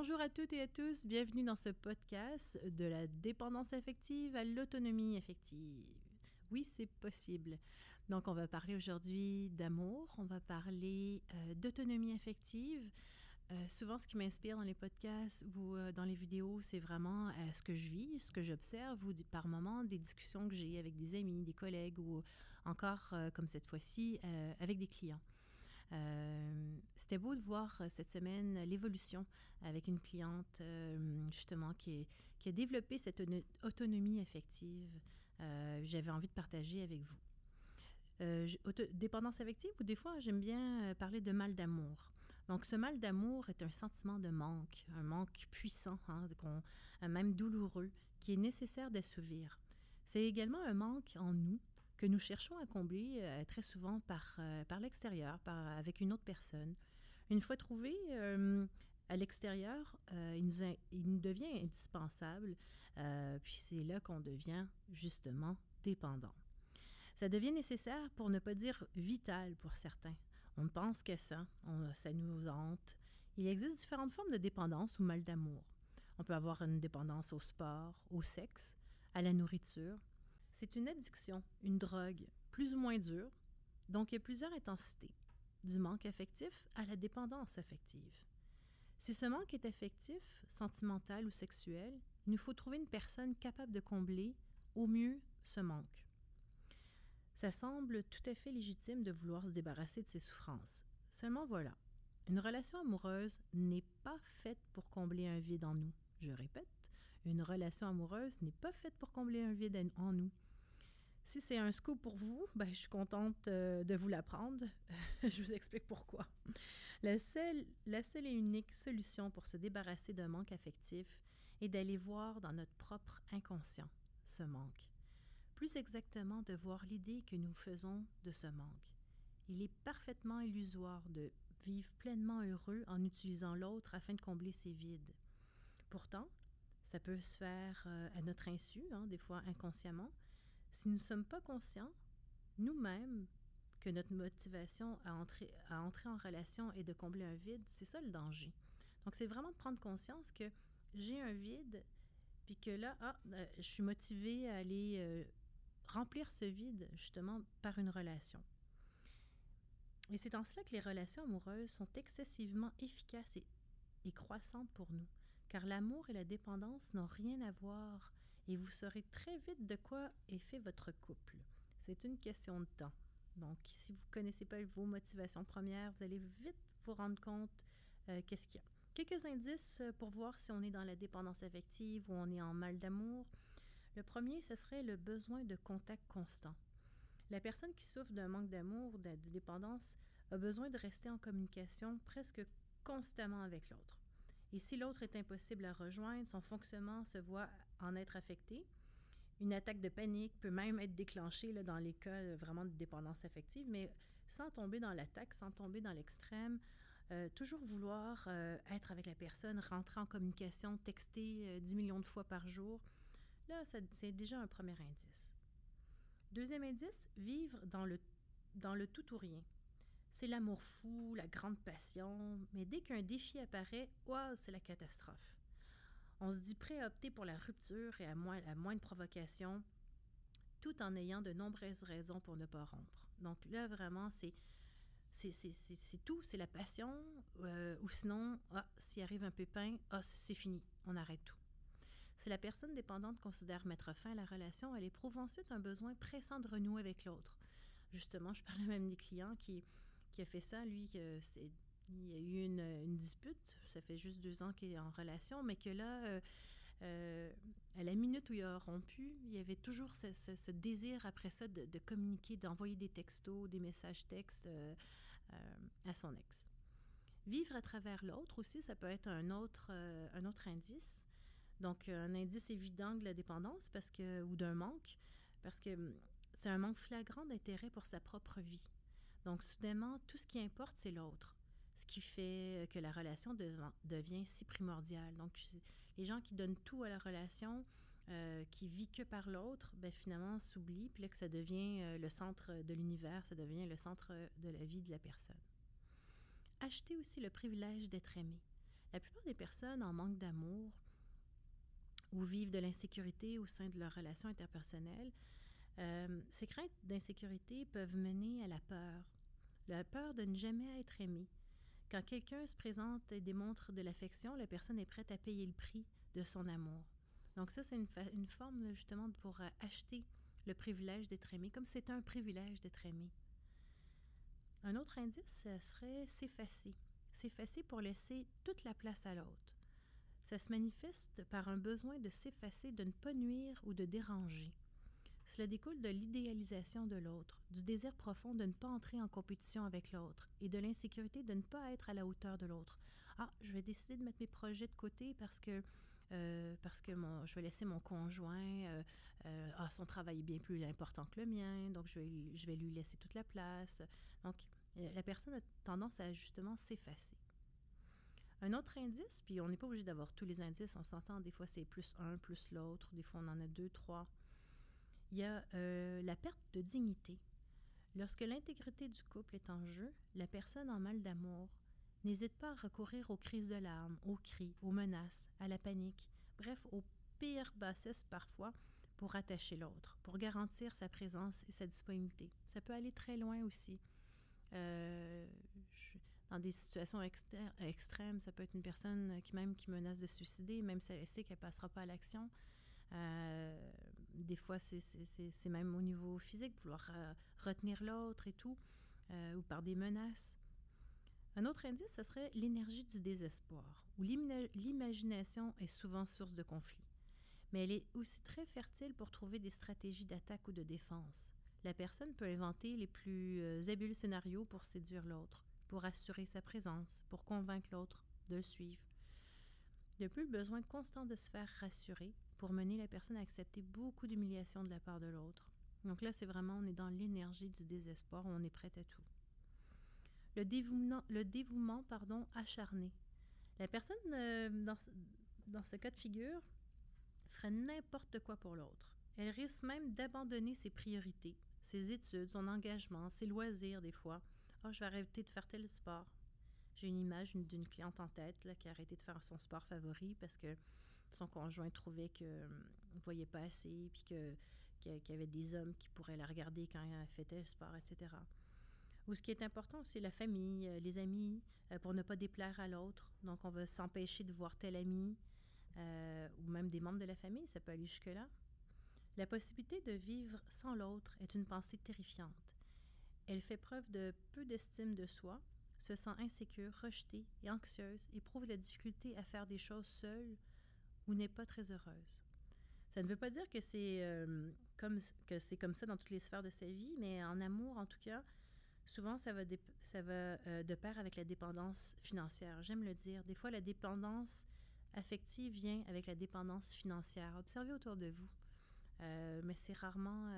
Bonjour à toutes et à tous, bienvenue dans ce podcast de la dépendance affective à l'autonomie affective. Oui, c'est possible. Donc, on va parler aujourd'hui d'amour, on va parler d'autonomie affective. Souvent, ce qui m'inspire dans les podcasts ou dans les vidéos, c'est vraiment ce que je vis, ce que j'observe ou par moments des discussions que j'ai avec des amis, des collègues ou encore, comme cette fois-ci, avec des clients. C'était beau de voir cette semaine l'évolution avec une cliente justement qui a développé cette autonomie affective. J'avais envie de partager avec vous. Dépendance affective, ou des fois, j'aime bien parler de mal d'amour. Donc, ce mal d'amour est un sentiment de manque, un manque puissant, même douloureux, qui est nécessaire d'assouvir. C'est également un manque en nous que nous cherchons à combler très souvent par l'extérieur, avec une autre personne. Une fois trouvé à l'extérieur, il nous devient indispensable, puis c'est là qu'on devient justement dépendant. Ça devient nécessaire pour ne pas dire vital pour certains. On ne pense qu'à ça, ça nous hante. Il existe différentes formes de dépendance ou mal d'amour. On peut avoir une dépendance au sport, au sexe, à la nourriture. C'est une addiction, une drogue, plus ou moins dure. Donc, il y a plusieurs intensités, du manque affectif à la dépendance affective. Si ce manque est affectif, sentimental ou sexuel, il nous faut trouver une personne capable de combler, au mieux, ce manque. Ça semble tout à fait légitime de vouloir se débarrasser de ses souffrances. Seulement voilà, une relation amoureuse n'est pas faite pour combler un vide en nous. Je répète, une relation amoureuse n'est pas faite pour combler un vide en nous. Si c'est un scoop pour vous, je suis contente de vous l'apprendre. Je vous explique pourquoi. La seule et unique solution pour se débarrasser d'un manque affectif est d'aller voir dans notre propre inconscient ce manque. Plus exactement, de voir l'idée que nous faisons de ce manque. Il est parfaitement illusoire de vivre pleinement heureux en utilisant l'autre afin de combler ses vides. Pourtant, ça peut se faire à notre insu, des fois inconsciemment. Si nous ne sommes pas conscients, nous-mêmes, que notre motivation à entrer en relation est de combler un vide, c'est ça le danger. Donc, c'est vraiment de prendre conscience que j'ai un vide, puis que là, je suis motivée à aller remplir ce vide, justement, par une relation. Et c'est en cela que les relations amoureuses sont excessivement efficaces et croissantes pour nous, car l'amour et la dépendance n'ont rien à voir et vous saurez très vite de quoi est fait votre couple. C'est une question de temps. Donc, si vous ne connaissez pas vos motivations premières, vous allez vite vous rendre compte qu'est-ce qu'il y a. Quelques indices pour voir si on est dans la dépendance affective ou on est en mal d'amour. Le premier, ce serait le besoin de contact constant. La personne qui souffre d'un manque d'amour ou de dépendance a besoin de rester en communication presque constamment avec l'autre. Et si l'autre est impossible à rejoindre, son fonctionnement se voit en être affecté. Une attaque de panique peut même être déclenchée dans les cas vraiment de dépendance affective, mais sans tomber dans l'attaque, sans tomber dans l'extrême. Toujours vouloir être avec la personne, rentrer en communication, texter 10 millions de fois par jour. Là, c'est déjà un premier indice. Deuxième indice, vivre dans le tout ou rien. C'est l'amour fou, la grande passion, mais dès qu'un défi apparaît, c'est la catastrophe. On se dit prêt à opter pour la rupture et à moindre provocation, tout en ayant de nombreuses raisons pour ne pas rompre. Donc là, vraiment, c'est tout, c'est la passion, ou sinon, s'il arrive un pépin, c'est fini, on arrête tout. Si la personne dépendante considère mettre fin à la relation, elle éprouve ensuite un besoin pressant de renouer avec l'autre. Justement, je parlais même des clients qui a fait ça, lui, il y a eu une dispute, ça fait juste 2 ans qu'il est en relation, mais que là, à la minute où il a rompu, il y avait toujours ce désir après ça de communiquer, d'envoyer des textos, des messages textes à son ex. Vivre à travers l'autre aussi, ça peut être un autre indice. Donc, un indice évident de la dépendance ou d'un manque, parce que c'est un manque flagrant d'intérêt pour sa propre vie. Donc, soudainement, tout ce qui importe, c'est l'autre, ce qui fait que la relation devient si primordiale. Donc, les gens qui donnent tout à la relation, qui vivent que par l'autre, finalement, s'oublient, puis là que ça devient le centre de l'univers, ça devient le centre de la vie de la personne. Acheter aussi le privilège d'être aimé. La plupart des personnes en manque d'amour ou vivent de l'insécurité au sein de leur relation interpersonnelle, ces craintes d'insécurité peuvent mener à la peur de ne jamais être aimé. Quand quelqu'un se présente et démontre de l'affection, la personne est prête à payer le prix de son amour. Donc ça, c'est une forme là, justement pour acheter le privilège d'être aimé, comme c'est un privilège d'être aimé. Un autre indice serait s'effacer. S'effacer pour laisser toute la place à l'autre. Ça se manifeste par un besoin de s'effacer, de ne pas nuire ou de déranger. Cela découle de l'idéalisation de l'autre, du désir profond de ne pas entrer en compétition avec l'autre et de l'insécurité de ne pas être à la hauteur de l'autre. Ah, je vais décider de mettre mes projets de côté parce que je vais laisser mon conjoint, son travail est bien plus important que le mien, donc je vais lui laisser toute la place. Donc, la personne a tendance à justement s'effacer. Un autre indice, puis on n'est pas obligé d'avoir tous les indices, on s'entend, des fois c'est plus un, plus l'autre, des fois on en a deux, trois. Il y a la perte de dignité. Lorsque l'intégrité du couple est en jeu, la personne en mal d'amour n'hésite pas à recourir aux crises de larmes, aux cris, aux menaces, à la panique, bref, aux pires bassesses parfois pour attacher l'autre, pour garantir sa présence et sa disponibilité. Ça peut aller très loin aussi. Dans des situations extrêmes, ça peut être une personne qui menace de suicider, même si elle sait qu'elle ne passera pas à l'action. Des fois, c'est même au niveau physique, vouloir retenir l'autre et tout, ou par des menaces. Un autre indice, ce serait l'énergie du désespoir, où l'imagination est souvent source de conflit. Mais elle est aussi très fertile pour trouver des stratégies d'attaque ou de défense. La personne peut inventer les plus habiles scénarios pour séduire l'autre, pour assurer sa présence, pour convaincre l'autre de le suivre. De plus, le besoin constant de se faire rassurer pour mener la personne à accepter beaucoup d'humiliation de la part de l'autre. Donc là, c'est vraiment, on est dans l'énergie du désespoir, on est prêt à tout. Le dévouement acharné. La personne, dans ce cas de figure, ferait n'importe quoi pour l'autre. Elle risque même d'abandonner ses priorités, ses études, son engagement, ses loisirs des fois. « je vais arrêter de faire tel sport. » J'ai une image d'une cliente en tête là, qui a arrêté de faire son sport favori parce que son conjoint trouvait qu'il ne voyait pas assez puis qu'il y avait des hommes qui pourraient la regarder quand elle fait tel sport, etc. Ou ce qui est important aussi, la famille, les amis, pour ne pas déplaire à l'autre. Donc, on va s'empêcher de voir tel ami ou même des membres de la famille, ça peut aller jusque-là. La possibilité de vivre sans l'autre est une pensée terrifiante. Elle fait preuve de peu d'estime de soi, se sent insécure, rejetée et anxieuse, éprouve la difficulté à faire des choses seule ou n'est pas très heureuse. Ça ne veut pas dire que c'est comme ça dans toutes les sphères de sa vie, mais en amour, en tout cas, souvent, ça va de pair avec la dépendance financière. J'aime le dire. Des fois, la dépendance affective vient avec la dépendance financière. Observez autour de vous. Mais c'est rarement...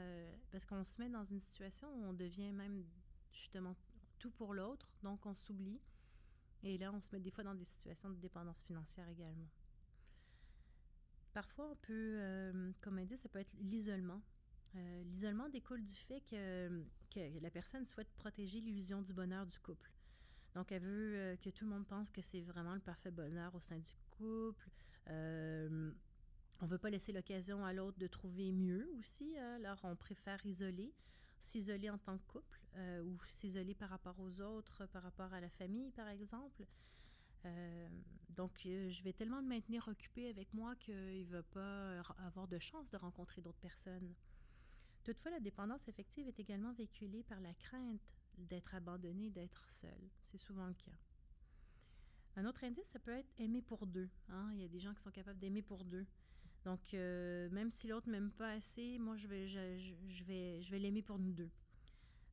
parce qu'on se met dans une situation où on devient même, justement, tout pour l'autre. Donc, on s'oublie. Et là, on se met des fois dans des situations de dépendance financière également. Parfois, on peut, comme indice, ça peut être l'isolement. L'isolement découle du fait que la personne souhaite protéger l'illusion du bonheur du couple. Donc, elle veut que tout le monde pense que c'est vraiment le parfait bonheur au sein du couple. On ne veut pas laisser l'occasion à l'autre de trouver mieux aussi. Alors, on préfère s'isoler en tant que couple ou s'isoler par rapport aux autres, par rapport à la famille, par exemple. Donc, je vais tellement me maintenir occupé avec moi qu'il ne va pas avoir de chance de rencontrer d'autres personnes. Toutefois, la dépendance affective est également véhiculée par la crainte d'être abandonné, d'être seul. C'est souvent le cas. Un autre indice, ça peut être aimer pour deux. Hein? Il y a des gens qui sont capables d'aimer pour deux. Donc, même si l'autre ne m'aime pas assez, moi, je vais l'aimer pour nous deux.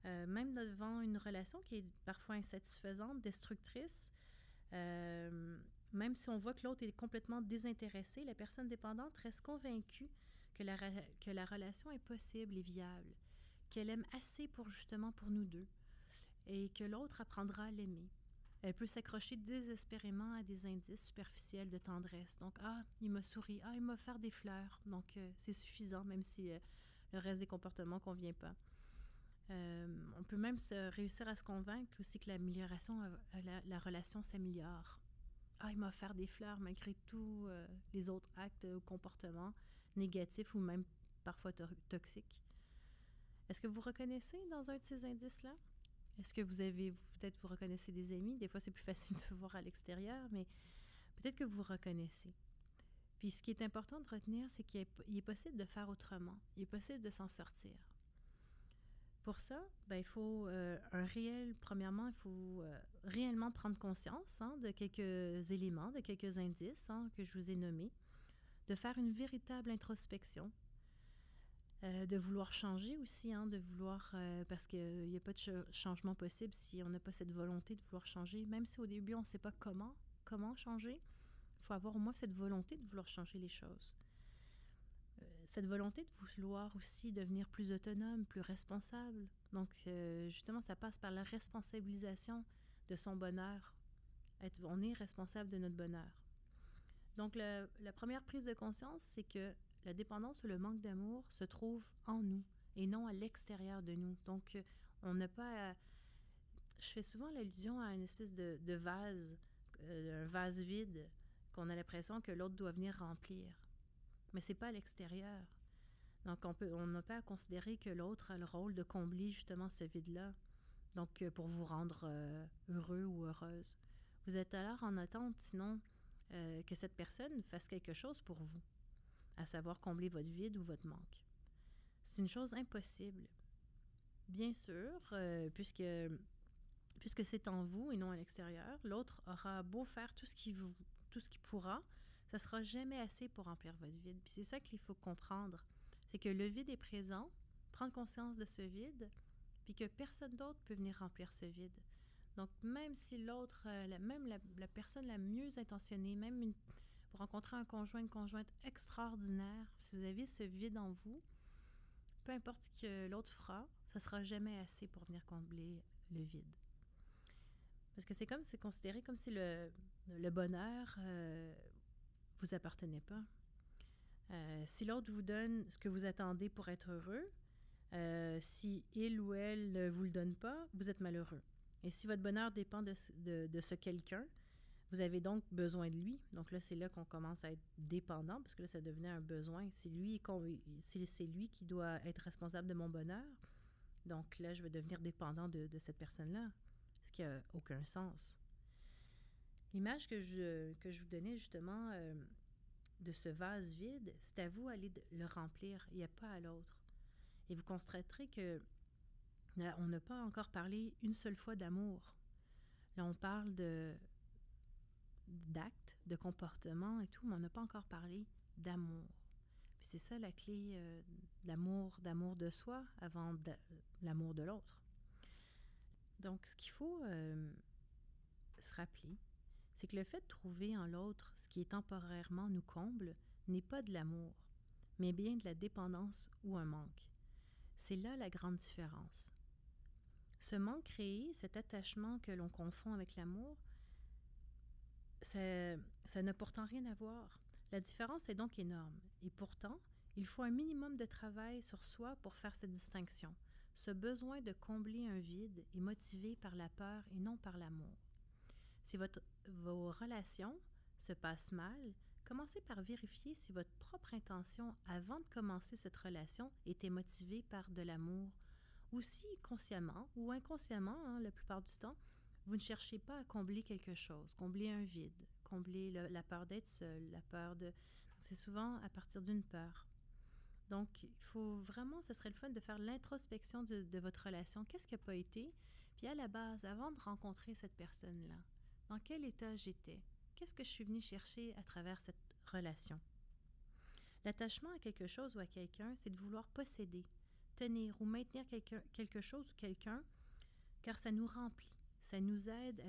Même devant une relation qui est parfois insatisfaisante, destructrice, même si on voit que l'autre est complètement désintéressé, la personne dépendante reste convaincue que la relation est possible et viable, qu'elle aime assez pour nous deux, et que l'autre apprendra à l'aimer. Elle peut s'accrocher désespérément à des indices superficiels de tendresse. Donc, il m'a souri, il m'a offert des fleurs. Donc, c'est suffisant, même si le reste des comportements ne convient pas. On peut même réussir à se convaincre aussi que l'amélioration, la relation s'améliore. il m'a offert des fleurs malgré tous les autres actes ou comportements négatifs ou même parfois toxiques. Est-ce que vous reconnaissez dans un de ces indices-là? Est-ce que peut-être vous reconnaissez des amis? Des fois, c'est plus facile de voir à l'extérieur, mais peut-être que vous reconnaissez. Puis ce qui est important de retenir, c'est qu'il est possible de faire autrement. Il est possible de s'en sortir. Pour ça, il faut premièrement, il faut réellement prendre conscience de quelques éléments, de quelques indices que je vous ai nommés, de faire une véritable introspection, de vouloir changer aussi, de vouloir, parce qu'il n'y a pas de changement possible si on n'a pas cette volonté de vouloir changer, même si au début on ne sait pas comment changer, il faut avoir au moins cette volonté de vouloir changer les choses. Cette volonté de vouloir aussi devenir plus autonome, plus responsable. Donc, justement, ça passe par la responsabilisation de son bonheur. On est responsable de notre bonheur. Donc, la première prise de conscience, c'est que la dépendance ou le manque d'amour se trouve en nous et non à l'extérieur de nous. Donc, on n'a pas à... Je fais souvent l'allusion à une espèce de vase, un vase vide qu'on a l'impression que l'autre doit venir remplir. Mais ce n'est pas à l'extérieur. Donc, on n'a pas à considérer que l'autre a le rôle de combler justement ce vide-là. Donc, pour vous rendre heureux ou heureuse. Vous êtes alors en attente, sinon, que cette personne fasse quelque chose pour vous, à savoir combler votre vide ou votre manque. C'est une chose impossible. Bien sûr, puisque c'est en vous et non à l'extérieur, l'autre aura beau faire tout ce qu'il pourra, ça ne sera jamais assez pour remplir votre vide. Puis c'est ça qu'il faut comprendre, c'est que le vide est présent, prendre conscience de ce vide, puis que personne d'autre peut venir remplir ce vide. Donc, même si l'autre, la personne la mieux intentionnée, vous rencontrez un conjoint, une conjointe extraordinaire, si vous avez ce vide en vous, peu importe ce que l'autre fera, ça ne sera jamais assez pour venir combler le vide. Parce que c'est considéré comme si le bonheur vous appartenait pas. Si l'autre vous donne ce que vous attendez pour être heureux, si il ou elle ne vous le donne pas, vous êtes malheureux. Et si votre bonheur dépend de ce quelqu'un, vous avez donc besoin de lui. Donc là, c'est là qu'on commence à être dépendant, parce que là, ça devenait un besoin. C'est lui qui doit être responsable de mon bonheur. Donc là, je vais devenir dépendant de cette personne-là, ce qui n'a aucun sens. L'image que je vous donnais justement de ce vase vide, c'est à vous d'aller le remplir. Il n'y a pas à l'autre. Et vous constaterez que on n'a pas encore parlé une seule fois d'amour. Là, on parle d'actes, de comportements et tout, mais on n'a pas encore parlé d'amour. Puis c'est ça la clé d'amour de soi avant l'amour de l'autre. Donc, ce qu'il faut se rappeler, c'est que le fait de trouver en l'autre ce qui est temporairement nous comble n'est pas de l'amour, mais bien de la dépendance ou un manque. C'est là la grande différence. Ce manque créé, cet attachement que l'on confond avec l'amour, ça n'a pourtant rien à voir. La différence est donc énorme. Et pourtant, il faut un minimum de travail sur soi pour faire cette distinction. Ce besoin de combler un vide est motivé par la peur et non par l'amour. Si vos relations se passent mal, commencez par vérifier si votre propre intention avant de commencer cette relation était motivée par de l'amour, ou si consciemment ou inconsciemment, la plupart du temps, vous ne cherchez pas à combler quelque chose, combler un vide, combler la peur d'être seul, la peur de... C'est souvent à partir d'une peur. Donc, il faut vraiment, ce serait le fun de faire l'introspection de votre relation. Qu'est-ce qui n'a pas été? Puis à la base, avant de rencontrer cette personne-là, dans quel état j'étais? Qu'est-ce que je suis venue chercher à travers cette relation? L'attachement à quelque chose ou à quelqu'un, c'est de vouloir posséder, tenir ou maintenir quelque chose ou quelqu'un, car ça nous remplit, ça nous aide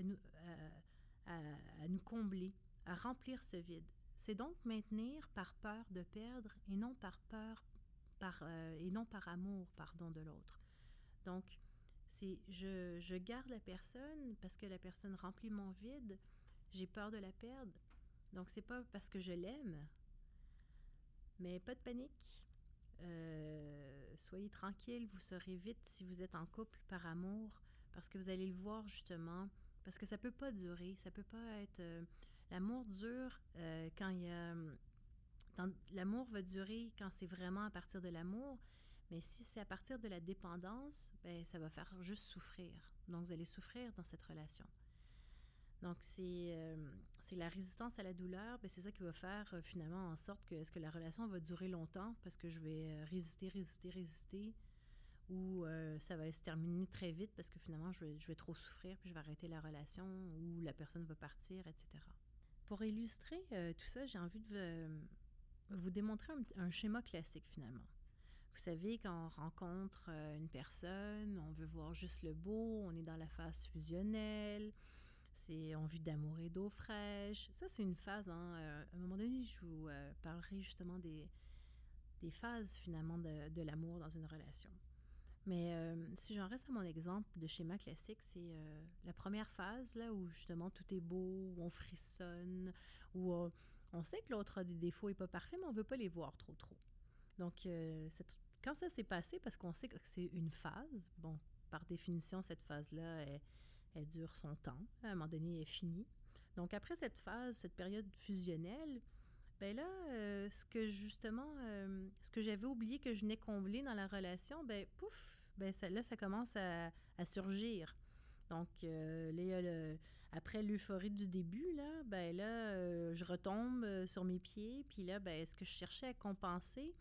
à nous combler, à remplir ce vide. C'est donc maintenir par peur de perdre et non par amour, de l'autre. Donc, je garde la personne parce que la personne remplit mon vide, j'ai peur de la perdre. Donc, c'est pas parce que je l'aime, mais pas de panique. Soyez tranquille, vous saurez vite si vous êtes en couple par amour, parce que vous allez le voir justement, parce que ça peut pas durer, ça peut pas être L'amour dure quand il y a... L'amour va durer quand c'est vraiment à partir de l'amour, mais si c'est à partir de la dépendance, ben, ça va faire juste souffrir. Donc, vous allez souffrir dans cette relation. Donc, c'est la résistance à la douleur, ben, c'est ça qui va faire finalement en sorte que, est-ce que la relation va durer longtemps parce que je vais résister, ou ça va se terminer très vite parce que finalement, je vais trop souffrir, puis je vais arrêter la relation, ou la personne va partir, etc. Pour illustrer tout ça, j'ai envie de vous démontrer un schéma classique finalement. Vous savez, quand on rencontre une personne, on veut voir juste le beau, on est dans la phase fusionnelle, on vit d'amour et d'eau fraîche. Ça, c'est une phase. Hein, à un moment donné, je vous parlerai justement des phases finalement de l'amour dans une relation. Mais si j'en reste à mon exemple de schéma classique, c'est la première phase là, où justement tout est beau, où on frissonne, où on sait que l'autre a des défauts et pas parfait, mais on ne veut pas les voir trop. Donc, quand ça s'est passé, parce qu'on sait que c'est une phase, bon, par définition, cette phase-là, elle dure son temps. À un moment donné, elle est finie. Donc, après cette phase, cette période fusionnelle, ben là, ce que j'avais oublié que je venais combler dans la relation, ben pouf, ben ça commence à surgir. Donc, là, il y a après l'euphorie du début, là, ben là, je retombe sur mes pieds, puis là, ben, ce que je cherchais à compenser,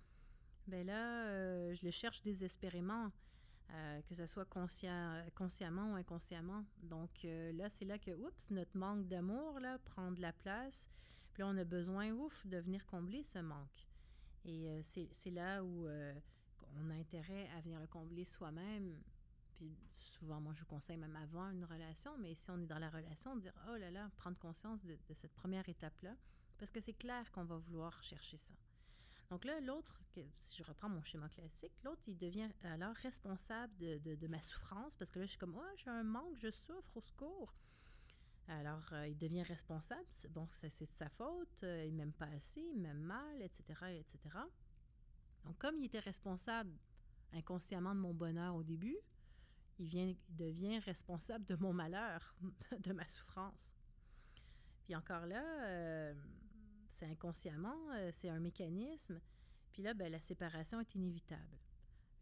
ben là, je le cherche désespérément, que ce soit consciemment ou inconsciemment. Donc, là, c'est là que, oups, notre manque d'amour, là, prend de la place. Puis là, on a besoin, de venir combler ce manque. Et c'est là où on a intérêt à venir le combler soi-même. Puis souvent, moi, je vous conseille même avant une relation, mais si on est dans la relation, de dire, oh là là, prendre conscience de cette première étape-là, parce que c'est clair qu'on va vouloir chercher ça. Donc là, l'autre, si je reprends mon schéma classique, l'autre, il devient alors responsable de ma souffrance, parce que là, je suis comme, oh, j'ai un manque, je souffre, au secours. Alors, il devient responsable. Bon, c'est de sa faute, il m'aime pas assez, il m'aime mal, etc., etc. Donc, comme il était responsable inconsciemment de mon bonheur au début, il devient responsable de mon malheur, de ma souffrance. Puis encore là, c'est inconsciemment, c'est un mécanisme. Puis là, ben, la séparation est inévitable.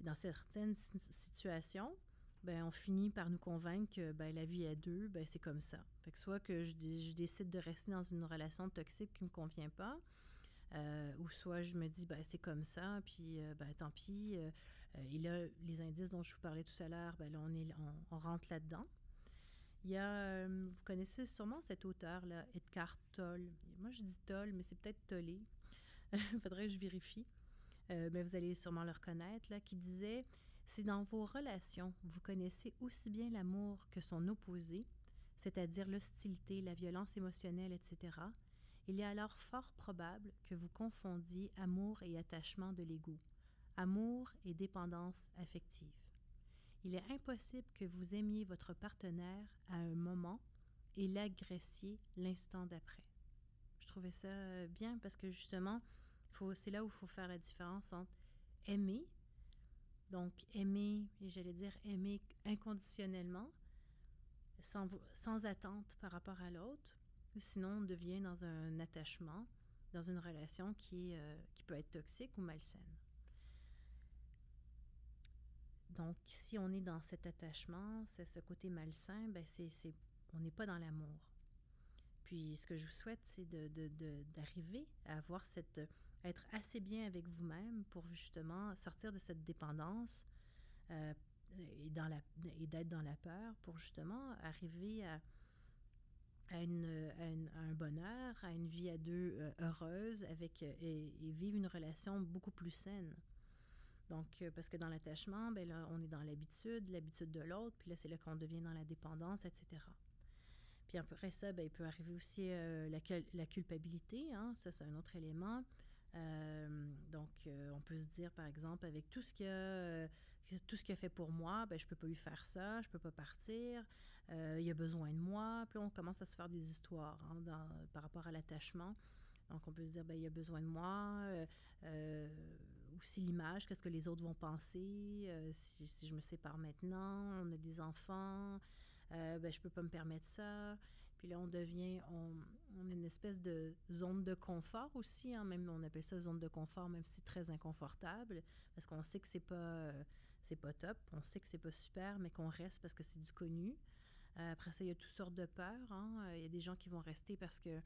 Dans certaines situations, ben, on finit par nous convaincre que ben, la vie à deux, ben, c'est comme ça. Fait que soit que je décide de rester dans une relation toxique qui ne me convient pas, ou soit je me dis, ben, c'est comme ça, puis ben, tant pis. Et là, les indices dont je vous parlais tout à l'heure, ben, là, on rentre là-dedans. Il y a, vous connaissez sûrement cet auteur-là, Edgar Tolle. Moi, je dis Tolle, mais c'est peut-être Tollé. Il faudrait que je vérifie. Mais vous allez sûrement le reconnaître, là, qui disait « Si dans vos relations, vous connaissez aussi bien l'amour que son opposé, c'est-à-dire l'hostilité, la violence émotionnelle, etc., il est alors fort probable que vous confondiez amour et attachement de l'ego, amour et dépendance affective. Il est impossible que vous aimiez votre partenaire à un moment et l'agressiez l'instant d'après. » Je trouvais ça bien parce que justement, c'est là où il faut faire la différence entre aimer, donc aimer, et j'allais dire aimer inconditionnellement, sans attente par rapport à l'autre, ou sinon on devient dans un attachement, dans une relation qui peut être toxique ou malsaine. Donc, si on est dans cet attachement, c'est ce côté malsain, ben on n'est pas dans l'amour. Puis, ce que je vous souhaite, c'est d'arriver à avoir être assez bien avec vous-même pour justement sortir de cette dépendance et d'être dans la peur pour justement arriver à un bonheur, à une vie à deux heureuse et vivre une relation beaucoup plus saine. Donc, parce que dans l'attachement, ben là, on est dans l'habitude de l'autre, puis là, c'est là qu'on devient dans la dépendance, etc. Puis après ça, ben, il peut arriver aussi la culpabilité, hein, ça c'est un autre élément. Donc, on peut se dire, par exemple, avec tout ce qu'il a fait pour moi, ben, je ne peux pas lui faire ça, je ne peux pas partir, il a besoin de moi. Puis là, on commence à se faire des histoires par rapport à l'attachement. Donc, on peut se dire, ben, il a besoin de moi, aussi l'image, qu'est-ce que les autres vont penser, si je me sépare maintenant, on a des enfants, ben, je ne peux pas me permettre ça. Puis là, on a une espèce de zone de confort aussi, hein, même on appelle ça zone de confort, même si c'est très inconfortable, parce qu'on sait que c'est pas top, on sait que c'est pas super, mais qu'on reste parce que c'est du connu. Après ça, il y a toutes sortes de peurs, hein. Il y a des gens qui vont rester parce que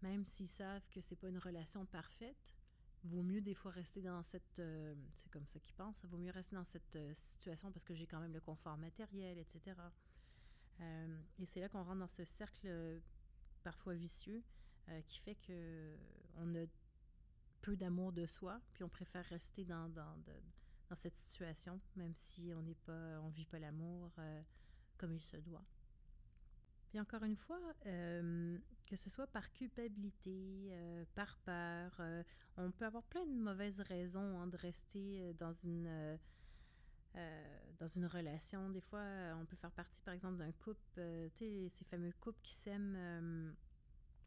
même s'ils savent que c'est pas une relation parfaite, vaut mieux des fois rester dans cette... c'est comme ça qu'ils pensent, vaut mieux rester dans cette situation parce que j'ai quand même le confort matériel, etc. Et c'est là qu'on rentre dans ce cercle parfois vicieux qui fait que on a peu d'amour de soi, puis on préfère rester dans cette situation, même si on vit pas l'amour comme il se doit. Puis encore une fois, que ce soit par culpabilité, par peur, on peut avoir plein de mauvaises raisons hein, de rester dans une relation. Des fois, on peut faire partie, par exemple, d'un couple, tu sais, ces fameux couples qui s'aiment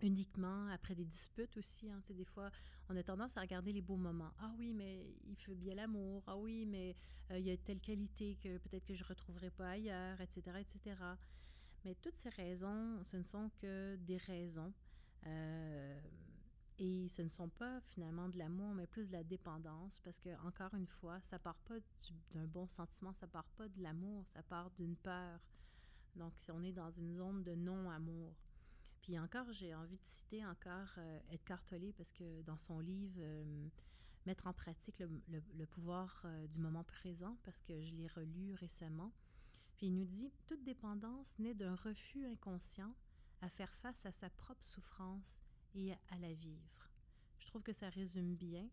uniquement après des disputes aussi. Hein, tu sais, des fois, on a tendance à regarder les beaux moments. Ah oui, mais il fait bien l'amour. Ah oui, mais il y a telle qualité que peut-être que je ne retrouverai pas ailleurs, etc., etc. Mais toutes ces raisons, ce ne sont que des raisons. Euh, et ce ne sont pas finalement de l'amour, mais plus de la dépendance, parce que encore une fois, ça part pas d'un bon sentiment, ça part pas de l'amour, ça part d'une peur. Donc, on est dans une zone de non-amour. Puis encore, j'ai envie de citer encore Edgar Tolle, parce que dans son livre Mettre en pratique le pouvoir du moment présent, parce que je l'ai relu récemment, puis il nous dit « Toute dépendance naît d'un refus inconscient à faire face à sa propre souffrance et à la vivre. » Je trouve que ça résume bien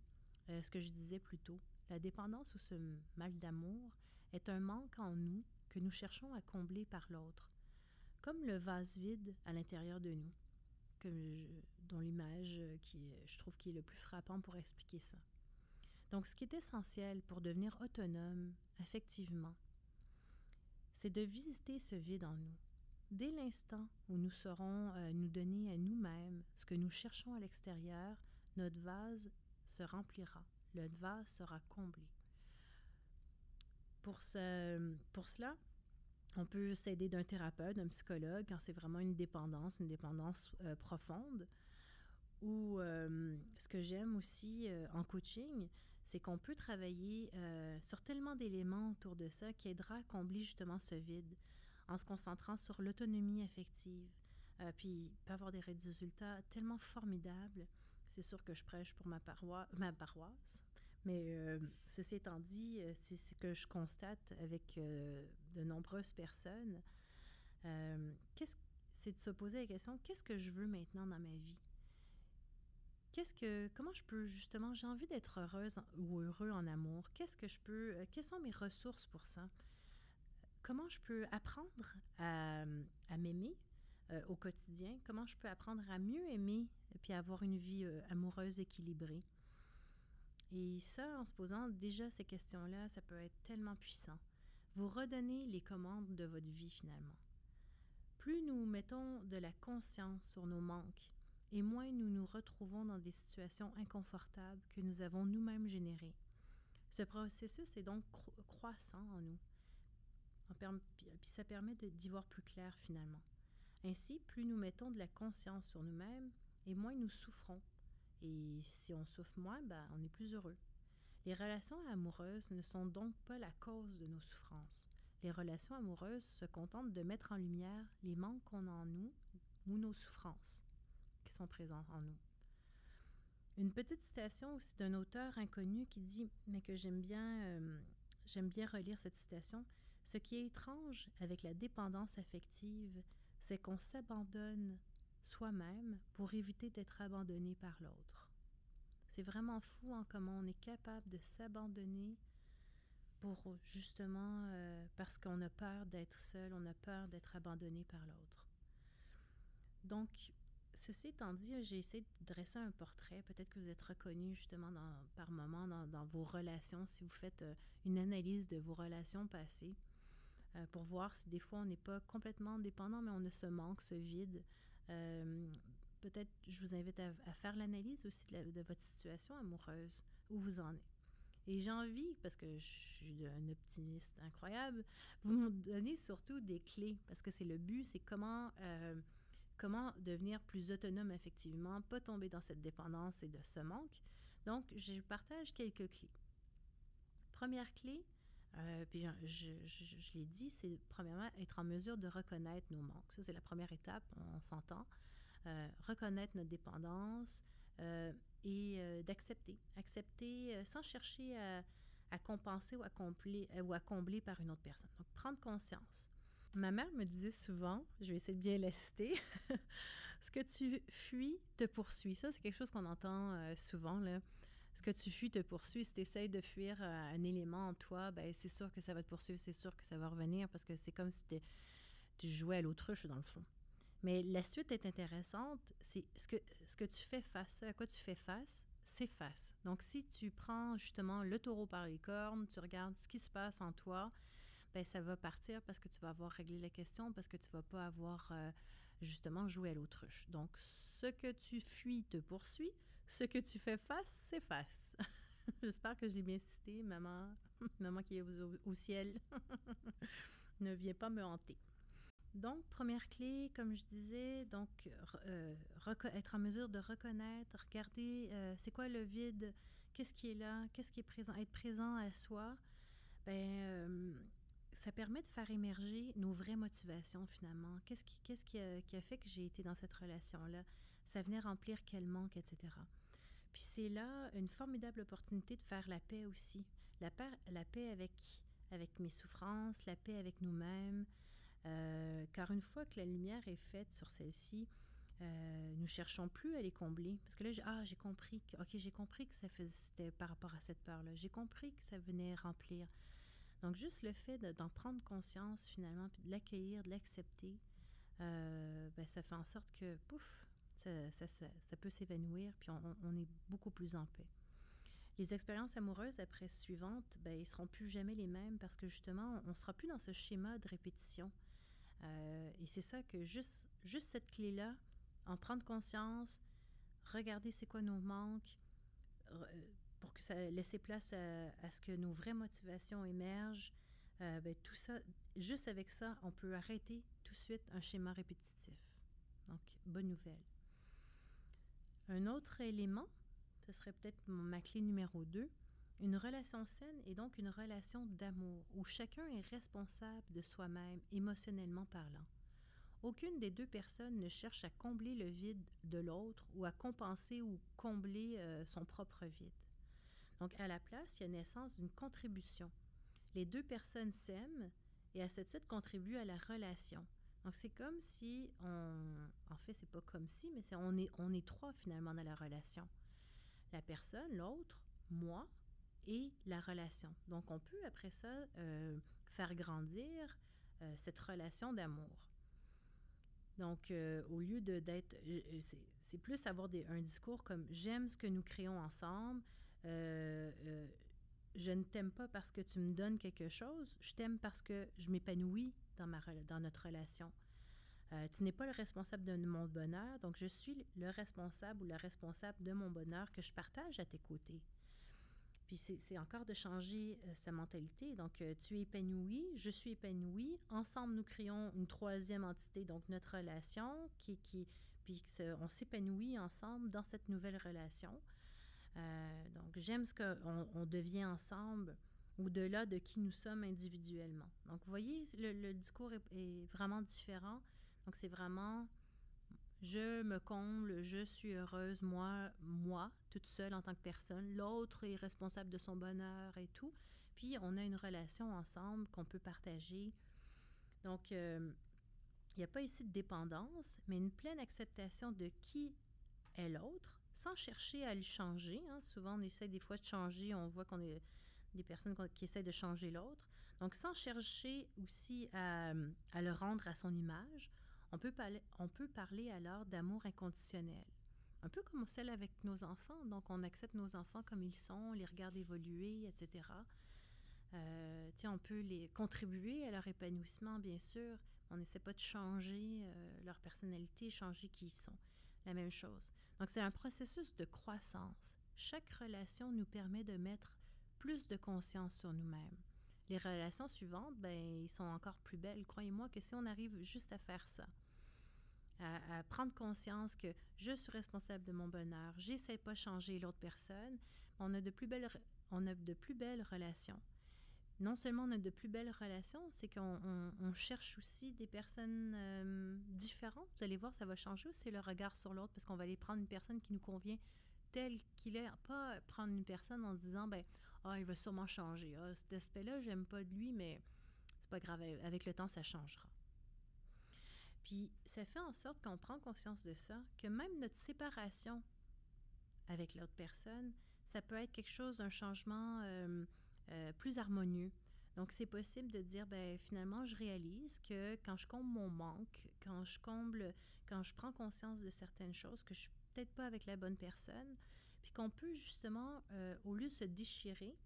ce que je disais plus tôt. La dépendance ou ce mal d'amour est un manque en nous que nous cherchons à combler par l'autre, comme le vase vide à l'intérieur de nous, dont l'image je trouve qui est le plus frappant pour expliquer ça. Donc, ce qui est essentiel pour devenir autonome affectivement, c'est de visiter ce vide en nous. Dès l'instant où nous saurons nous donner à nous-mêmes ce que nous cherchons à l'extérieur, notre vase se remplira, notre vase sera comblé. Pour cela, on peut s'aider d'un thérapeute, d'un psychologue, quand c'est vraiment une dépendance profonde. Ou ce que j'aime aussi en coaching, c'est qu'on peut travailler sur tellement d'éléments autour de ça qui aidera à combler justement ce vide en se concentrant sur l'autonomie affective. Puis il peut avoir des résultats tellement formidables. C'est sûr que je prêche pour ma paroisse, mais ceci étant dit, c'est ce que je constate avec de nombreuses personnes. C'est de se poser la question, qu'est-ce que je veux maintenant dans ma vie? Comment je peux justement, j'ai envie d'être heureuse ou heureux en amour. Quelles sont mes ressources pour ça? Comment je peux apprendre à m'aimer au quotidien? Comment je peux apprendre à mieux aimer puis avoir une vie amoureuse équilibrée? Et ça, en se posant déjà ces questions-là, ça peut être tellement puissant. Vous redonnez les commandes de votre vie finalement. Plus nous mettons de la conscience sur nos manques, et moins nous nous retrouvons dans des situations inconfortables que nous avons nous-mêmes générées. Ce processus est donc croissant en nous. Puis ça permet d'y voir plus clair finalement. Ainsi, plus nous mettons de la conscience sur nous-mêmes, et moins nous souffrons. Et si on souffre moins, on est plus heureux. Les relations amoureuses ne sont donc pas la cause de nos souffrances. Les relations amoureuses se contentent de mettre en lumière les manques qu'on a en nous ou nos souffrances qui sont présentes en nous. Une petite citation aussi d'un auteur inconnu qui dit, mais que j'aime bien relire cette citation, « Ce qui est étrange avec la dépendance affective, c'est qu'on s'abandonne soi-même pour éviter d'être abandonné par l'autre. » C'est vraiment fou hein, comment on est capable de s'abandonner pour justement parce qu'on a peur d'être seul, on a peur d'être abandonné par l'autre. Donc, ceci étant dit, j'ai essayé de dresser un portrait. Peut-être que vous êtes reconnu justement par moment dans vos relations, si vous faites une analyse de vos relations passées, pour voir si des fois on n'est pas complètement dépendant, mais on a ce manque, ce vide. Peut-être je vous invite à faire l'analyse aussi de votre situation amoureuse, où vous en êtes. Et j'ai envie, parce que je suis un optimiste incroyable, vous me donnez surtout des clés, parce que c'est le but, c'est comment comment devenir plus autonome effectivement, pas tomber dans cette dépendance et de ce manque. Donc, je partage quelques clés. Première clé, puis je l'ai dit, c'est premièrement être en mesure de reconnaître nos manques. Ça, c'est la première étape, on s'entend. Reconnaître notre dépendance et d'accepter. Accepter sans chercher à compenser ou à combler par une autre personne. Donc, prendre conscience. Ma mère me disait souvent, je vais essayer de bien la citer, ce que tu fuis te poursuit. Ça, c'est quelque chose qu'on entend souvent, là. Ce que tu fuis te poursuit. Si tu essaies de fuir un élément en toi, ben c'est sûr que ça va te poursuivre, c'est sûr que ça va revenir parce que c'est comme si tu jouais à l'autruche, dans le fond. Mais la suite est intéressante. C'est ce que tu fais face, à quoi tu fais face, s'efface. Donc, si tu prends justement le taureau par les cornes, tu regardes ce qui se passe en toi, ben ça va partir parce que tu vas avoir réglé la question, parce que tu ne vas pas avoir justement joué à l'autruche. Donc, ce que tu fuis te poursuit, ce que tu fais face s'efface. J'espère que j'ai bien cité, maman, maman qui est au ciel, ne viens pas me hanter. Donc, première clé, comme je disais, donc être en mesure de reconnaître, regarder c'est quoi le vide, qu'est-ce qui est là, qu'est-ce qui est présent, être présent à soi, ça permet de faire émerger nos vraies motivations finalement. Qu'est-ce qui a fait que j'ai été dans cette relation-là? Ça venait remplir quel manque, etc. Puis c'est là une formidable opportunité de faire la paix aussi. La paix avec mes souffrances, la paix avec nous-mêmes. Car une fois que la lumière est faite sur celle-ci, nous ne cherchons plus à les combler. Parce que là, j'ai compris que c'était par rapport à cette peur-là. J'ai compris que ça venait remplir. Donc, juste le fait d'en prendre conscience, finalement, puis de l'accueillir, de l'accepter, ça fait en sorte que, pouf, ça peut s'évanouir, puis on est beaucoup plus en paix. Les expériences amoureuses après suivantes, ils ne seront plus jamais les mêmes parce que, justement, on ne sera plus dans ce schéma de répétition. Et c'est ça que juste cette clé-là, en prendre conscience, regarder c'est quoi nos manques, pour que ça laisse place à ce que nos vraies motivations émergent, tout ça, juste avec ça, on peut arrêter tout de suite un schéma répétitif. Donc, bonne nouvelle. Un autre élément, ce serait peut-être ma clé numéro 2, une relation saine est donc une relation d'amour où chacun est responsable de soi-même, émotionnellement parlant. Aucune des deux personnes ne cherche à combler le vide de l'autre ou à compenser ou combler son propre vide. Donc, à la place, il y a naissance d'une contribution. Les deux personnes s'aiment et à ce titre contribuent à la relation. Donc, c'est comme si en fait, c'est pas comme si, mais on est trois finalement dans la relation. La personne, l'autre, moi et la relation. Donc, on peut après ça faire grandir cette relation d'amour. Donc, au lieu d'être... c'est plus avoir un discours comme « j'aime ce que nous créons ensemble je ne t'aime pas parce que tu me donnes quelque chose, je t'aime parce que je m'épanouis dans notre relation. Tu n'es pas le responsable de mon bonheur, donc je suis le responsable ou la responsable de mon bonheur que je partage à tes côtés. » Puis c'est encore de changer sa mentalité. Donc, tu es épanoui, je suis épanouie. Ensemble, nous créons une troisième entité, donc notre relation, puis on s'épanouit ensemble dans cette nouvelle relation. Donc, j'aime ce qu'on devient ensemble au-delà de qui nous sommes individuellement. Donc, vous voyez, le discours est vraiment différent. Donc, c'est vraiment... Je me comble, je suis heureuse, moi, toute seule en tant que personne. L'autre est responsable de son bonheur et tout. Puis, on a une relation ensemble qu'on peut partager. Donc, il n'y a pas ici de dépendance, mais une pleine acceptation de qui est l'autre, sans chercher à le changer. Hein. Souvent, on essaie des fois de changer, on voit qu'on est des personnes qui essaient de changer l'autre. Donc, sans chercher aussi à le rendre à son image, on peut parler alors d'amour inconditionnel. Un peu comme celle avec nos enfants. Donc, on accepte nos enfants comme ils sont, on les regarde évoluer, etc. On peut les contribuer à leur épanouissement, bien sûr. On n'essaie pas de changer leur personnalité, changer qui ils sont. La même chose. Donc, c'est un processus de croissance. Chaque relation nous permet de mettre plus de conscience sur nous-mêmes. Les relations suivantes, ils sont encore plus belles. Croyez-moi que si on arrive juste à faire ça, à prendre conscience que je suis responsable de mon bonheur, j'essaie pas de changer l'autre personne, on a de plus belles relations. Non seulement on a de plus belles relations, c'est qu'on cherche aussi des personnes différentes. Vous allez voir, ça va changer aussi le regard sur l'autre parce qu'on va aller prendre une personne qui nous convient tel qu'il est, pas prendre une personne en se disant, ben, il va sûrement changer. Cet aspect-là, j'aime pas de lui, mais c'est pas grave, avec le temps, ça changera. Puis, ça fait en sorte qu'on prend conscience de ça, que même notre séparation avec l'autre personne, ça peut être quelque chose, un changement plus harmonieux. Donc, c'est possible de dire, ben finalement, je réalise que quand je comble mon manque, quand je prends conscience de certaines choses, que je suis peut-être pas avec la bonne personne, puis qu'on peut justement, au lieu de se déchirer,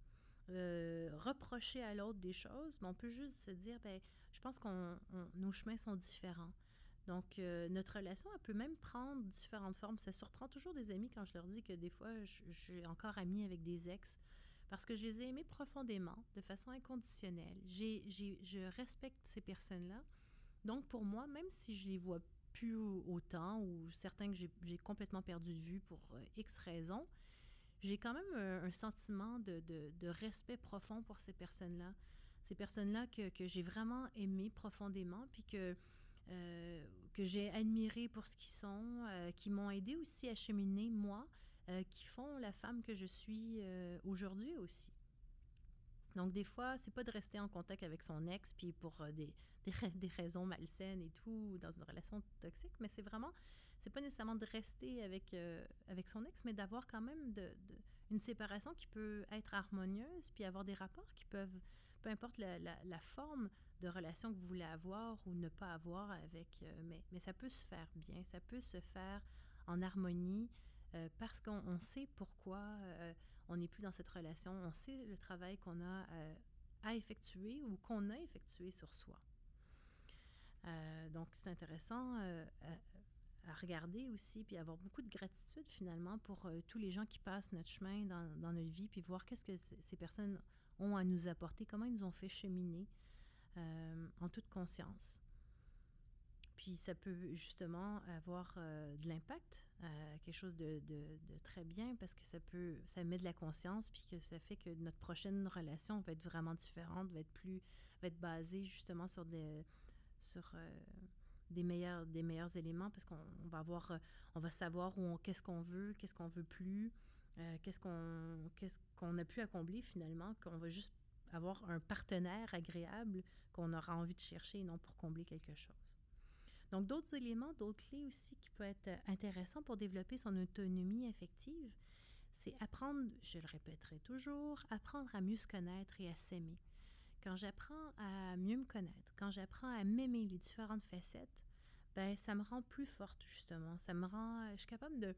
reprocher à l'autre des choses, mais on peut juste se dire, ben je pense que nos chemins sont différents. Donc, notre relation, elle peut même prendre différentes formes. Ça surprend toujours des amis quand je leur dis que des fois, je suis encore amie avec des ex parce que je les ai aimés profondément, de façon inconditionnelle. Je respecte ces personnes-là. Donc, pour moi, même si je les vois plus autant ou certains que j'ai complètement perdu de vue pour X raisons, j'ai quand même un sentiment de respect profond pour ces personnes-là. Ces personnes-là que j'ai vraiment aimées profondément, puis que j'ai admirées pour ce qu'ils sont, qui m'ont aidé aussi à cheminer, moi, qui font la femme que je suis aujourd'hui aussi. Donc, des fois, c'est pas de rester en contact avec son ex, puis pour des raisons malsaines et tout, dans une relation toxique, mais c'est pas nécessairement de rester avec son ex, mais d'avoir quand même une séparation qui peut être harmonieuse, puis avoir des rapports qui peuvent, peu importe la forme de relation que vous voulez avoir ou ne pas avoir avec, mais ça peut se faire bien, ça peut se faire en harmonie, parce qu'on sait pourquoi on n'est plus dans cette relation, on sait le travail qu'on a à effectuer ou qu'on a effectué sur soi. Donc, c'est intéressant à regarder aussi, puis avoir beaucoup de gratitude finalement pour tous les gens qui passent notre chemin dans notre vie, puis voir qu'est-ce que ces personnes ont à nous apporter, comment ils nous ont fait cheminer en toute conscience. Puis ça peut justement avoir de l'impact, quelque chose de très bien parce que ça met de la conscience puis que ça fait que notre prochaine relation va être vraiment différente, va être basée justement sur des meilleurs éléments parce qu'on on va savoir qu'est-ce qu'on veut plus, qu'est-ce qu'on a pu accomplir finalement, qu'on va juste avoir un partenaire agréable qu'on aura envie de chercher et non pour combler quelque chose. Donc, d'autres éléments, d'autres clés aussi qui peuvent être intéressants pour développer son autonomie affective, c'est apprendre, je le répéterai toujours, apprendre à mieux se connaître et à s'aimer. Quand j'apprends à mieux me connaître, quand j'apprends à m'aimer les différentes facettes, ben ça me rend plus forte justement. Je suis capable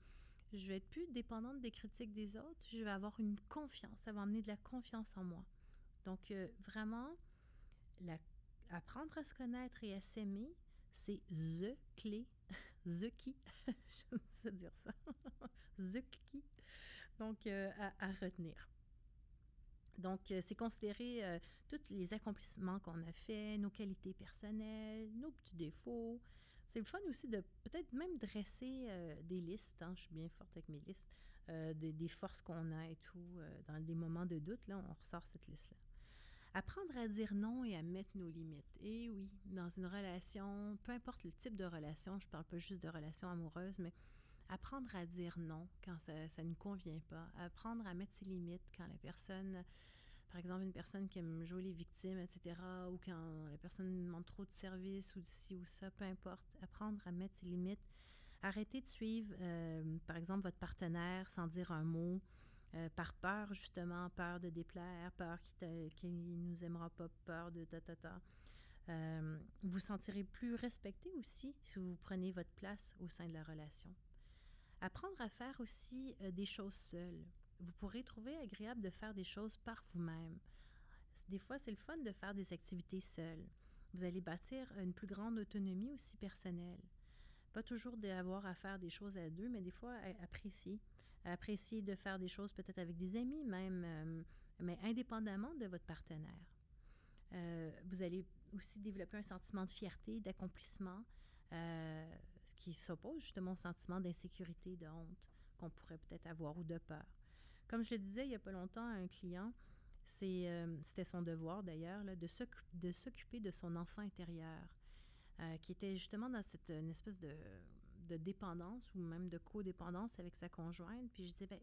je vais être plus dépendante des critiques des autres, je vais avoir une confiance, ça va amener de la confiance en moi. Donc, vraiment, apprendre à se connaître et à s'aimer, c'est the clé, the key, j'aime ça dire ça, the key, donc à retenir. Donc, c'est considérer tous les accomplissements qu'on a faits, nos qualités personnelles, nos petits défauts. C'est le fun aussi de peut-être même dresser des listes, hein, je suis bien forte avec mes listes, des forces qu'on a et tout. Dans des moments de doute, là, on ressort cette liste-là. Apprendre à dire non et à mettre nos limites. Et oui, dans une relation, peu importe le type de relation, je ne parle pas juste de relation amoureuse, mais apprendre à dire non quand ça ne nous convient pas. Apprendre à mettre ses limites quand la personne, par exemple une personne qui aime jouer les victimes, etc., ou quand la personne demande trop de services ou ci ou ça, peu importe. Apprendre à mettre ses limites. Arrêtez de suivre, par exemple, votre partenaire sans dire un mot. Par peur, justement, peur de déplaire, peur qu'il ne nous aimera pas, peur de ta. Vous vous sentirez plus respecté aussi si vous prenez votre place au sein de la relation. Apprendre à faire aussi des choses seules. Vous pourrez trouver agréable de faire des choses par vous-même. Des fois, c'est le fun de faire des activités seules. Vous allez bâtir une plus grande autonomie aussi personnelle. Pas toujours d'avoir à faire des choses à deux, mais des fois, apprécier de faire des choses peut-être avec des amis même, mais indépendamment de votre partenaire. Vous allez aussi développer un sentiment de fierté, d'accomplissement, ce qui s'oppose justement au sentiment d'insécurité, de honte qu'on pourrait peut-être avoir ou de peur. Comme je le disais il n'y a pas longtemps à un client, c'était son devoir d'ailleurs là, de s'occuper de son enfant intérieur, qui était justement dans une espèce de dépendance ou même de codépendance avec sa conjointe. Puis je disais, ben,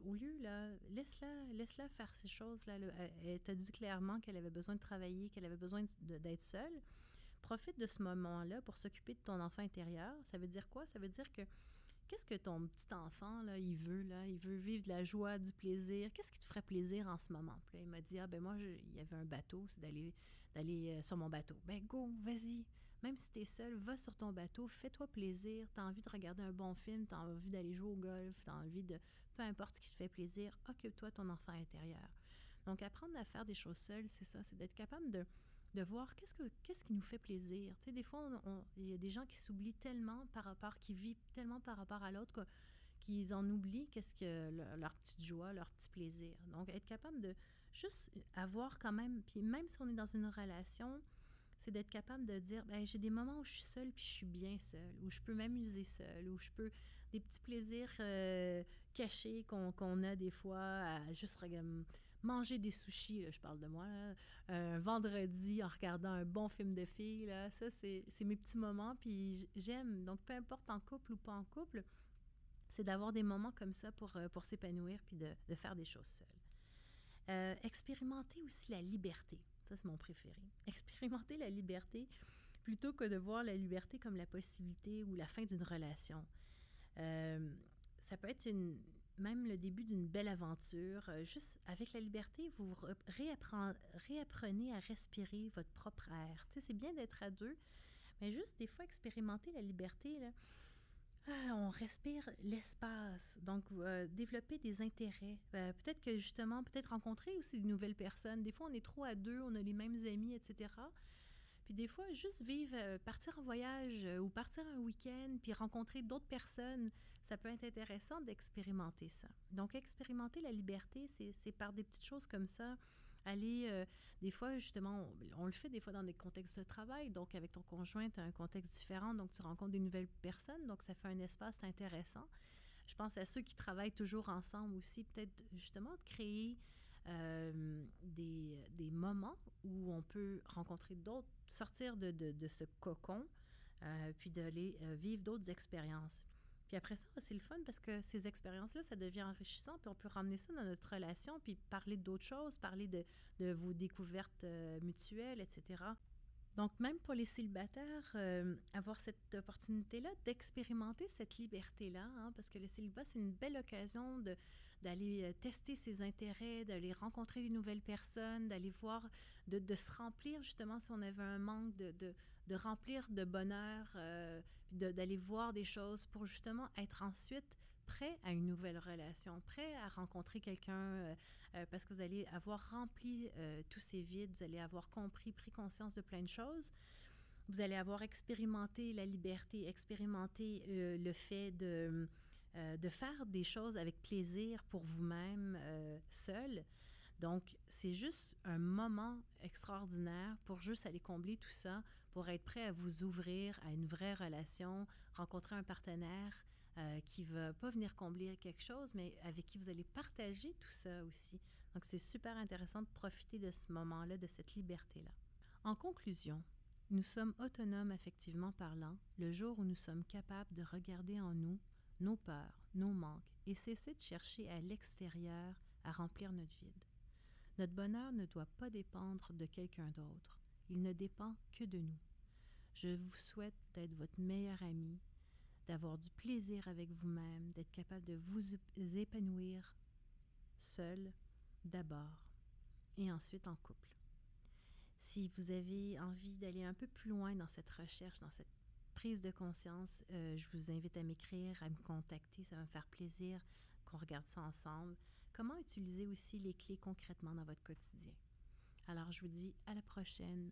au lieu, là, laisse-la faire ces choses-là. Là. Elle t'a dit clairement qu'elle avait besoin de travailler, qu'elle avait besoin d'être seule. Profite de ce moment-là pour s'occuper de ton enfant intérieur. Ça veut dire quoi? Ça veut dire que qu'est-ce que ton petit enfant, là, il veut, là? Il veut vivre de la joie, du plaisir. Qu'est-ce qui te ferait plaisir en ce moment? Puis là, il m'a dit, ah ben moi, il y avait un bateau, c'est d'aller sur mon bateau. Ben go, vas-y. Même si tu es seul, va sur ton bateau, fais-toi plaisir. Tu as envie de regarder un bon film, tu as envie d'aller jouer au golf, tu as envie de... Peu importe ce qui te fait plaisir, occupe-toi de ton enfant intérieur. Donc, apprendre à faire des choses seules, c'est ça, c'est d'être capable de voir qu'est-ce qui nous fait plaisir. Tu sais, des fois, il y a des gens qui s'oublient tellement par rapport, qui vivent tellement par rapport à l'autre qu'ils en oublient qu'est-ce que leur petite joie, leur petit plaisir. Donc, être capable de juste avoir quand même, puis même si on est dans une relation, c'est d'être capable de dire, ben, j'ai des moments où je suis seule puis je suis bien seule, où je peux m'amuser seule, où je peux... Des petits plaisirs cachés qu'on a des fois à juste manger des sushis, là, je parle de moi, là, un vendredi en regardant un bon film de filles, là, ça, c'est mes petits moments, puis j'aime. Donc, peu importe en couple ou pas en couple, c'est d'avoir des moments comme ça pour s'épanouir puis de faire des choses seules. Expérimenter aussi la liberté. Ça, c'est mon préféré. Expérimenter la liberté plutôt que de voir la liberté comme la possibilité ou la fin d'une relation. Ça peut être même le début d'une belle aventure. Juste avec la liberté, vous réapprenez à respirer votre propre air. Tu sais, c'est bien d'être à deux, mais juste des fois expérimenter la liberté, là, on respire l'espace. Donc, développer des intérêts. Peut-être que justement, peut-être rencontrer aussi de nouvelles personnes. Des fois, on est trop à deux, on a les mêmes amis, etc. Puis des fois, juste vivre, partir en voyage ou partir un week-end, puis rencontrer d'autres personnes, ça peut être intéressant d'expérimenter ça. Donc, expérimenter la liberté, c'est par des petites choses comme ça. Aller, des fois, justement, on le fait des fois dans des contextes de travail, donc avec ton conjoint, tu as un contexte différent, donc tu rencontres des nouvelles personnes, donc ça fait un espace intéressant. Je pense à ceux qui travaillent toujours ensemble aussi, peut-être justement de créer des moments où on peut rencontrer d'autres, sortir de ce cocon, puis d'aller vivre d'autres expériences. Puis après ça, c'est le fun parce que ces expériences-là, ça devient enrichissant, puis on peut ramener ça dans notre relation, puis parler d'autres choses, parler de vos découvertes mutuelles, etc. Donc, même pour les célibataires, avoir cette opportunité-là d'expérimenter cette liberté-là, hein, parce que le célibat, c'est une belle occasion d'aller tester ses intérêts, d'aller rencontrer des nouvelles personnes, d'aller voir, de se remplir justement si on avait un manque, de remplir de bonheur, d'aller voir des choses pour justement être ensuite prêt à une nouvelle relation, prêt à rencontrer quelqu'un parce que vous allez avoir rempli tous ces vides, vous allez avoir compris, pris conscience de plein de choses. Vous allez avoir expérimenté la liberté, expérimenté le fait de faire des choses avec plaisir pour vous-même, seul. Donc, c'est juste un moment extraordinaire pour juste aller combler tout ça, pour être prêt à vous ouvrir à une vraie relation, rencontrer un partenaire qui ne va pas venir combler quelque chose, mais avec qui vous allez partager tout ça aussi. Donc, c'est super intéressant de profiter de ce moment-là, de cette liberté-là. En conclusion, nous sommes autonomes affectivement parlant le jour où nous sommes capables de regarder en nous nos peurs, nos manques et cesser de chercher à l'extérieur à remplir notre vide. Notre bonheur ne doit pas dépendre de quelqu'un d'autre. Il ne dépend que de nous. Je vous souhaite d'être votre meilleur ami, d'avoir du plaisir avec vous-même, d'être capable de vous épanouir seul d'abord et ensuite en couple. Si vous avez envie d'aller un peu plus loin dans cette recherche, dans cette prise de conscience, je vous invite à m'écrire, à me contacter, ça va me faire plaisir qu'on regarde ça ensemble. Comment utiliser aussi les clés concrètement dans votre quotidien. Alors, je vous dis à la prochaine.